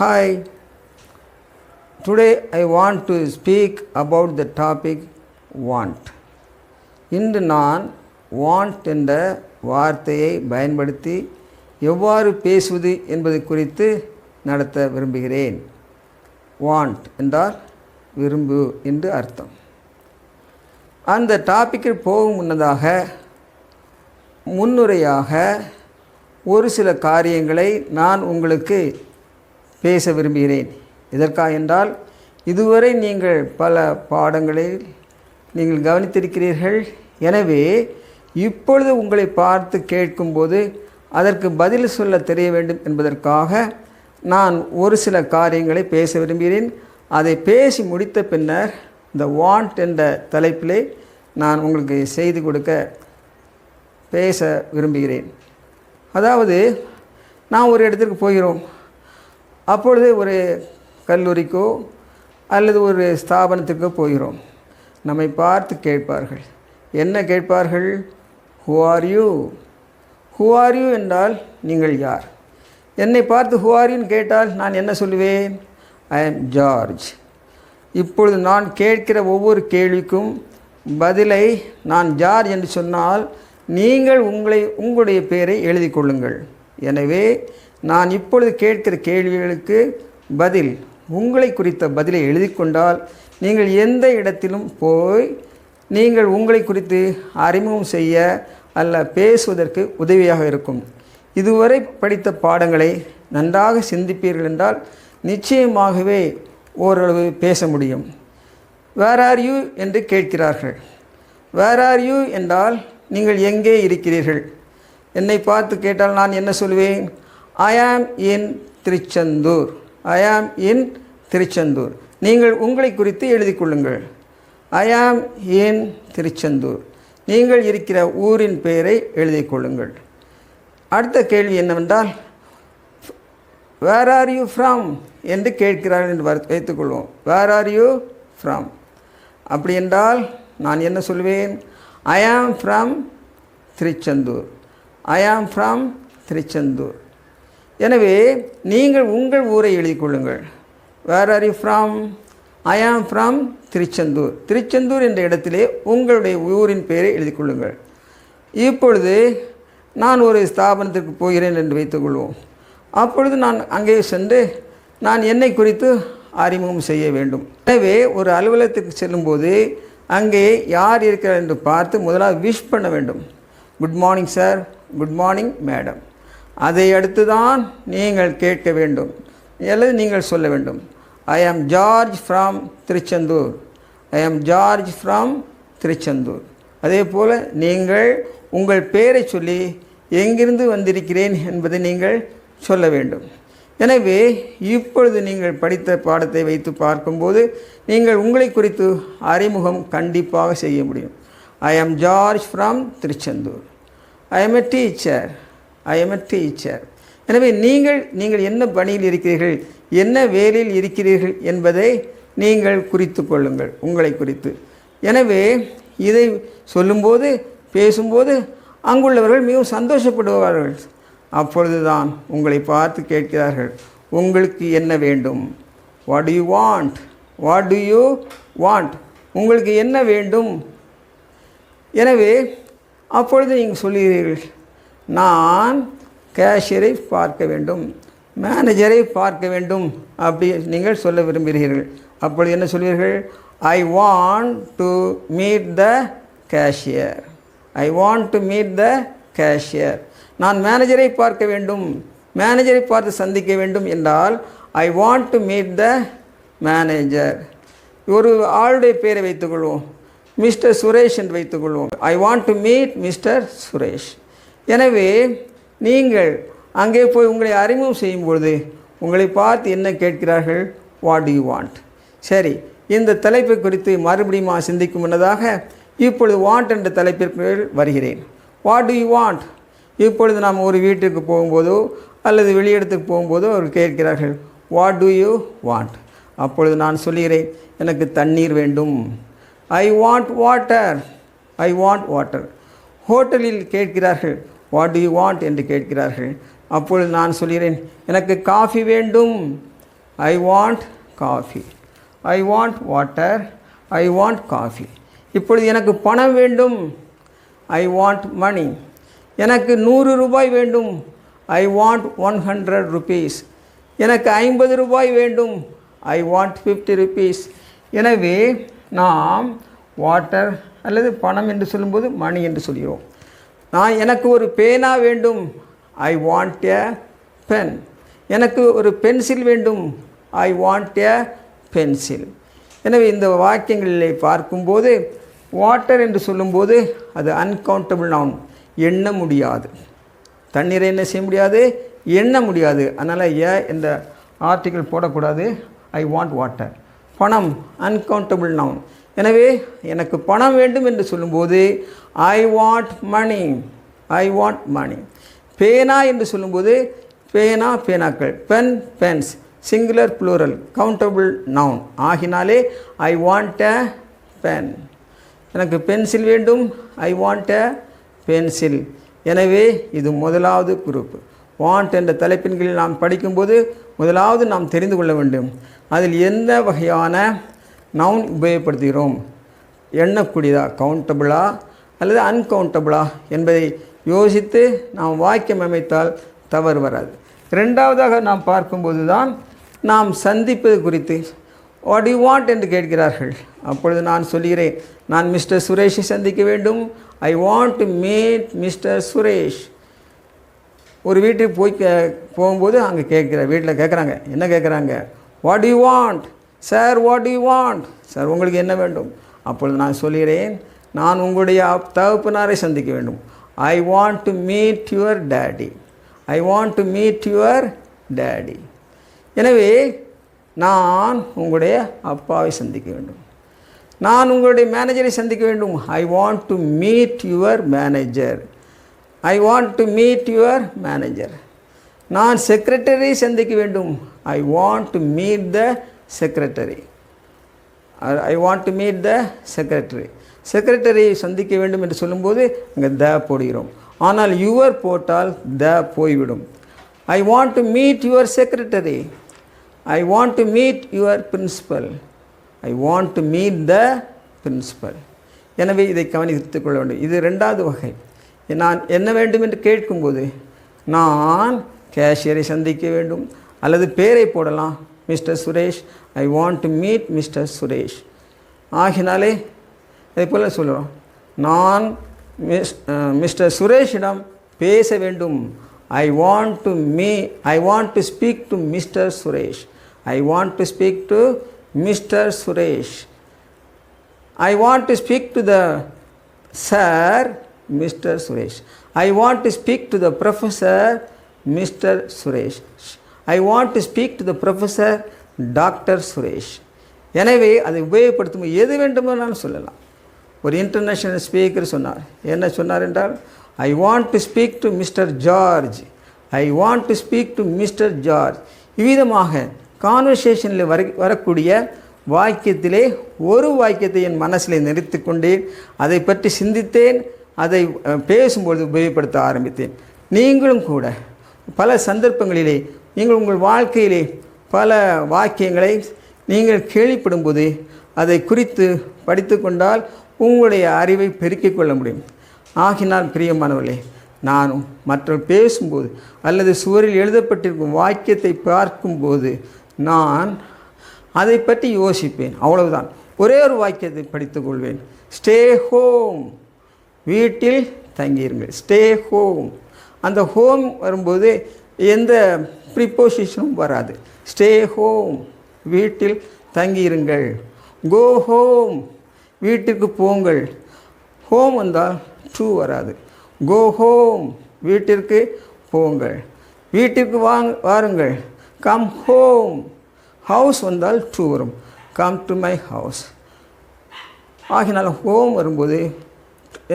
Hi, today I want to speak about the topic want. இன்று நான் want என்ற வார்த்தையை பயன்படுத்தி எவ்வாறு பேசுவது என்பது குறித்து நடத்த விரும்புகிறேன். want என்றால் விரும்பு என்று அர்த்தம். அந்த டாப்பிக்கில் போகும் முன்னதாக முன்னுரையாக ஒரு சில காரியங்களை நான் உங்களுக்கு பேச விரும்புகிறேன். எதற்காக என்றால் இதுவரை நீங்கள் பல பாடங்களில் நீங்கள் கவனித்திருக்கிறீர்கள். எனவே இப்பொழுது உங்களை பார்த்து கேட்கும்போது அதற்கு பதில் சொல்ல தெரிய வேண்டும் என்பதற்காக நான் ஒரு சில காரியங்களை பேச விரும்புகிறேன். அதை பேசி முடித்த பின்னர் இந்த வாண்ட் என்ற தலைப்பிலே நான் உங்களுக்கு செய்து கொடுக்க பேச விரும்புகிறேன். அதாவது நான் ஒரு இடத்திற்கு போகிறோம். அப்பொழுது ஒரு கல்லூரிக்கோ அல்லது ஒரு ஸ்தாபனத்திற்கோ போகிறோம். நம்மை பார்த்து கேட்பார்கள். என்ன கேட்பார்கள்? Who are you? Who are you என்றால் நீங்கள் யார்? என்னை பார்த்து ஹூ ஆர் யூன்னு கேட்டால் நான் என்ன சொல்லுவேன்? ஐ ஆம் ஜார்ஜ். இப்பொழுது நான் கேட்கிற ஒவ்வொரு கேள்விக்கும் பதிலை நான் ஜார்ஜ் என்று சொன்னால் நீங்கள் உங்களுடைய பெயரை எழுதி கொள்ளுங்கள். எனவே நான் இப்பொழுது கேட்கிற கேள்விகளுக்கு பதில் உங்களை குறித்த பதிலை எழுதி கொண்டால் நீங்கள் எந்த இடத்திலும் போய் நீங்கள் உங்களை குறித்து அறிமுகம் செய்ய அல்ல பேசுவதற்கு உதவியாக இருக்கும். இதுவரை படித்த பாடங்களை நன்றாக சிந்திப்பீர்கள் என்றால் நிச்சயமாகவே ஓரளவு பேச முடியும். வேர் ஆர் யூ என்று கேட்கிறார்கள். வேர் ஆர் யூ என்றால் நீங்கள் எங்கே இருக்கிறீர்கள்? என்னை பார்த்து கேட்டால் நான் என்ன சொல்வேன்? ஐ ஆம் இன் திருச்செந்தூர். ஐ ஆம் இன் திருச்செந்தூர். நீங்கள் உங்களை குறித்து எழுதி கொள்ளுங்கள். ஐ ஆம் இன் திருச்செந்தூர். நீங்கள் இருக்கிற ஊரின் பெயரை எழுதி கொள்ளுங்கள். அடுத்த கேள்வி என்னவென்றால் வேர் ஆர் யூ ஃப்ரம் என்று கேட்கிறார்கள் என்று வைத்துக்கொள்வோம். Where are you from? அப்படி என்றால் நான் என்ன சொல்வேன்? ஐ am from Tiruchendur. I am from Tiruchendur. எனவே நீங்கள் உங்கள் ஊரை எழுதி கொள்ளுங்கள். Where are you from? I am from Tiruchendur. Tiruchendur என்ற இடத்திலே உங்களுடைய ஊரின் பெயரை எழுதி கொள்ளுங்கள். இப்பொழுது நான் ஒரு ஸ்தாபனத்திற்கு போகிறேன் என்று வைத்துக்கொள்வோம். அப்பொழுது நான் அங்கே சென்று நான் என்னை குறித்து அறிமுகம் செய்ய வேண்டும். எனவே ஒரு அலுவலகத்துக்கு செல்லும்போது அங்கே யார் இருக்கிறார் என்று பார்த்து முதலாவது விஷ் பண்ண வேண்டும். Good morning sir, good morning madam. அதை அடுத்து தான் நீங்கள் கேட்க வேண்டும் அல்லது நீங்கள் சொல்ல வேண்டும். ஐ ஆம் ஜார்ஜ் ஃப்ரம் திருச்செந்தூர். ஐ ஆம் ஜார்ஜ் ஃப்ரம் திருச்செந்தூர். அதே போல் நீங்கள் உங்கள் பெயரை சொல்லி எங்கிருந்து வந்திருக்கிறேன் என்பதை நீங்கள் சொல்ல வேண்டும். எனவே இப்பொழுது நீங்கள் படித்த பாடத்தை வைத்து பார்க்கும்போது நீங்கள் உங்களை குறித்து அறிமுகம் கண்டிப்பாக செய்ய முடியும். ஐ ஆம் George from Tiruchendur. I am a teacher. I am a teacher. எனவே நீங்கள் என்ன பணியில் இருக்கிறீர்கள், என்ன வேலையில் இருக்கிறீர்கள் என்பதை நீங்கள் குறித்து கொள்ளுங்கள் உங்களை குறித்து. எனவே இதை சொல்லும்போது பேசும்போது அங்குள்ளவர்கள் மிகவும் சந்தோஷப்படுவார்கள். அப்பொழுது தான் உங்களை பார்த்து கேட்கிறார்கள், உங்களுக்கு என்ன வேண்டும்? What to you want? What to you want? உங்களுக்கு என்ன வேண்டும்? எனவே அப்பொழுது நீங்கள் சொல்லுகிறீர்கள், நான் கேஷியரை பார்க்க வேண்டும், மேனேஜரை பார்க்க வேண்டும் அப்படி நீங்கள் சொல்ல விரும்புகிறீர்கள். அப்பொழுது என்ன சொல்வீர்கள்? ஐ want to meet the cashier. I want to meet the cashier. நான் மேனேஜரை பார்க்க வேண்டும், மேனேஜரை பார்த்து சந்திக்க வேண்டும் என்றால் ஐ want to meet the manager. ஒரு ஆளுடைய பெயரை வைத்துக்கொள்வோம், மிஸ்டர் சுரேஷ் என்று வைத்துக்கொள்வோம். ஐ want to meet mister Suresh. எனவே நீங்கள் அங்கே போய் உங்களை அறிமுகம் செய்யும்பொழுது உங்களை பார்த்து என்ன கேட்கிறார்கள்? What to you want? சரி, இந்த தலைப்பை குறித்து மறுபடியும் சிந்திக்கும் முன்னதாக இப்பொழுது வாண்ட் என்ற தலைப்பிற்கு வருகிறேன். What to you want? இப்பொழுது நாம் ஒரு வீட்டிற்கு போகும்போதோ அல்லது வெளியிடத்துக்கு போகும்போதோ அவர்கள் கேட்கிறார்கள், வாட் டு யூ வாண்ட்? அப்பொழுது நான் சொல்கிறேன், எனக்கு தண்ணீர் வேண்டும். I want water. I want water. ஹோட்டலில் கேட்கிறார்கள், வாட் டு யூ வாண்ட் என்று கேட்கிறார்கள். அப்பொழுது நான் சொல்கிறேன், எனக்கு காஃபி வேண்டும். I want coffee. I want water. I want coffee. இப்பொழுது எனக்கு பணம் வேண்டும். I want money. எனக்கு 100 ரூபாய் வேண்டும். I want 100 rupees. எனக்கு 50 ரூபாய் வேண்டும். I want 50 rupees. எனவே நாம் வாட்டர் அல்லது பணம் என்று சொல்லும்போது மணி என்று சொல்கிறோம். எனக்கு ஒரு பேனா வேண்டும். I want a pen. எனக்கு ஒரு பென்சில் வேண்டும். I want a pencil. எனவே இந்த வாக்கியங்களிலே பார்க்கும்போது வாட்டர் என்று சொல்லும்போது அது அன்கவுண்டபிள் நவுன், எண்ண முடியாது. தண்ணீரை என்ன செய்ய முடியாது, எண்ண முடியாது. அதனால் என்ற ஆர்டிக்கிள் போடக்கூடாது. ஐ வாண்ட் வாட்டர். பணம் அன்கவுண்டபிள் நவுன். எனவே எனக்கு பணம் வேண்டும் என்று சொல்லும்போது ஐ வாண்ட் மணி. ஐ வாண்ட் மணி. பேனா என்று சொல்லும்போது பேனா பேனாக்கள், pen pens, singular plural, countable noun ஆகினாலே ஐ வாண்ட் எ பென். எனக்கு பென்சில் வேண்டும். I want a pencil. எனவே இது முதலாவது குரூப். வாண்ட் என்ற தலைப்பின் கீழ் நாம் படிக்கும்போது முதலாவது நாம் தெரிந்து கொள்ள வேண்டும், அதில் எந்த வகையான நவுன் உபயோகப்படுத்துகிறோம், எண்ணக்கூடியதா, கவுண்டபிளா அல்லது அன்கவுண்டபிளா என்பதை யோசித்து நாம் வாக்கியம் அமைத்தால் தவறு வராது. இரண்டாவதாக நாம் பார்க்கும்போது தான் நாம் சந்திப்பது குறித்து வாட் யூ வாண்ட் என்று கேட்கிறார்கள். அப்பொழுது நான் சொல்கிறேன், நான் மிஸ்டர் சுரேஷை சந்திக்க வேண்டும். I want to meet mister Suresh. ஒரு வீட்டுக்கு போகும்போது அங்கே வீட்டில் கேட்குறாங்க, என்ன கேட்குறாங்க, what you want sir, what you want sir, உங்களுக்கு என்ன வேண்டும். அப்பொழுது நான் சொல்கிறேன், நான் உங்களுடைய தகப்பனாரை சந்திக்க வேண்டும். I want to meet your daddy. I want to meet your daddy. எனவே நான் உங்களுடைய அப்பாவை சந்திக்க வேண்டும். நான் உங்களுடைய மேனேஜரை சந்திக்க வேண்டும். I want to meet your manager. I want to meet your manager. நான் செக்ரட்டரியை சந்திக்க வேண்டும். I want to meet the secretary. I want to meet the secretary. செக்ரட்டரியை சந்திக்க வேண்டும் என்று சொல்லும்போது அங்கே த போடுகிறோம். ஆனால் யுவர் போட்டால் த போய்விடும். I want to meet your secretary. I want to meet your principal. I want to meet the principal. எனவே இதை கவனித்துக் கொள்ள வேண்டும். இது ரெண்டாவது வகை. நான் என்ன வேண்டும் என்று கேட்கும்போது நான் கேஷியரை சந்திக்க வேண்டும் அல்லது பேரை போடலாம், mister Suresh. I want to meet mister Suresh. ஆகினாலே அதே போல் சொல்லுவோம், நான் மிஸ்டர் சுரேஷிடம் பேச வேண்டும். I want to speak to mister Suresh. I want to speak to mister Suresh. I want to speak to the sir mister Suresh. I want to speak to the professor mister Suresh. I want to speak to the professor doctor Suresh. எனவே அதை உபயோகப்படுத்தும் எது வேண்டுமானாலும் சொல்லலாம். ஒரு international speaker சொன்னார். என்ன சொன்னார் என்றால், ஐ want to speak to mister George. I want to speak to mister George. இவ்விதமாக கான்வர்சேஷனில் வரக்கூடிய வாக்கியத்திலே ஒரு வாக்கியத்தை என் மனசில் நிறுத்தி கொண்டேன், அதை பற்றி சிந்தித்தேன், அதை பேசும்பொழுது உபயோகப்படுத்த ஆரம்பித்தேன். நீங்களும் கூட பல சந்தர்ப்பங்களிலே நீங்கள் உங்கள் வாழ்க்கையிலே பல வாக்கியங்களை நீங்கள் கேள்விப்படும்போது அதை குறித்து படித்து கொண்டால் உங்களுடைய அறிவை பெருக்கிக் கொள்ள முடியும். ஆகினால் பிரியமானவர்களே, நானும் மற்றவர்கள் பேசும்போது அல்லது சுவரில் எழுதப்பட்டிருக்கும் வாக்கியத்தை பார்க்கும்போது நான் அதை பற்றி யோசிப்பேன். அவ்வளவுதான். ஒரே ஒரு வாக்கியத்தை படித்துக் கொள்வேன். Stay home. வீட்டில் தங்கியிருங்கள். Stay home. அந்த ஹோம் வரும்போது எந்த ப்ரிப்போசிஷனும் வராது. ஸ்டே ஹோம், வீட்டில் தங்கியிருங்கள். கோ ஹோம், வீட்டுக்கு போங்கள். ஹோம் வந்தால் டு வராது. கோ ஹோம், வீட்டிற்கு போங்கள். வீட்டிற்கு வாருங்கள். Come home. ஹவுஸ் வந்தால் டு வரும். Come to my house. ஆகினால் ஹோம் வரும்போது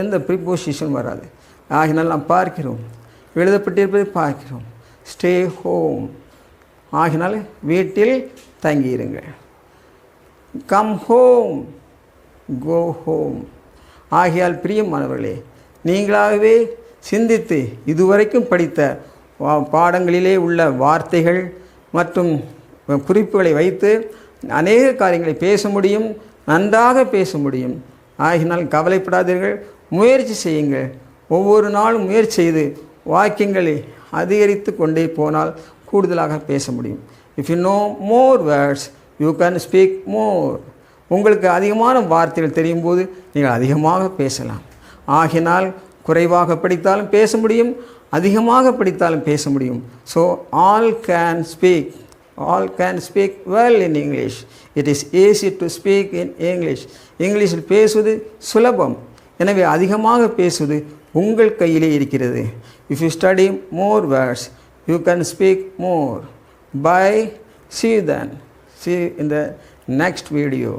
எந்த ப்ரிப்போசிஷன் வராது. ஆகினால் நாம் பார்க்கிறோம், எழுதப்பட்டிருப்பதை பார்க்கிறோம். Stay home. ஆகினால் வீட்டில் தங்கியிருங்கள். Come home, go home. ஆகையால் பிரியமானவர்களே, நீங்களாகவே சிந்தித்து இதுவரைக்கும் படித்த பாடங்களிலே உள்ள வார்த்தைகள் மற்றும் குறிப்புகளை வைத்து அநேக காரியங்களை பேச முடியும், நன்றாக பேச முடியும். ஆகினால் கவலைப்படாதீர்கள், முயற்சி செய்யுங்கள். ஒவ்வொரு நாளும் முயற்சி செய்து வாக்கியங்களை அதிகரித்து கொண்டே போனால் கூடுதலாக பேச முடியும். If you know more words you can speak more. உங்களுக்கு அதிகமான வார்த்தைகள் தெரியும் போது நீங்கள் அதிகமாக பேசலாம். ஆகினால் குறைவாக படித்தாலும் பேச முடியும், அதிகமாக படித்தாலும் பேச முடியும். So all can speak well in English. It is easy to speak in English. இங்கிலீஷில் பேசுவது சுலபம். எனவே அதிகமாக பேசுவது உங்கள் கையிலே இருக்கிறது. If you study more words you can speak more. Bye. See you then. See you in the next video.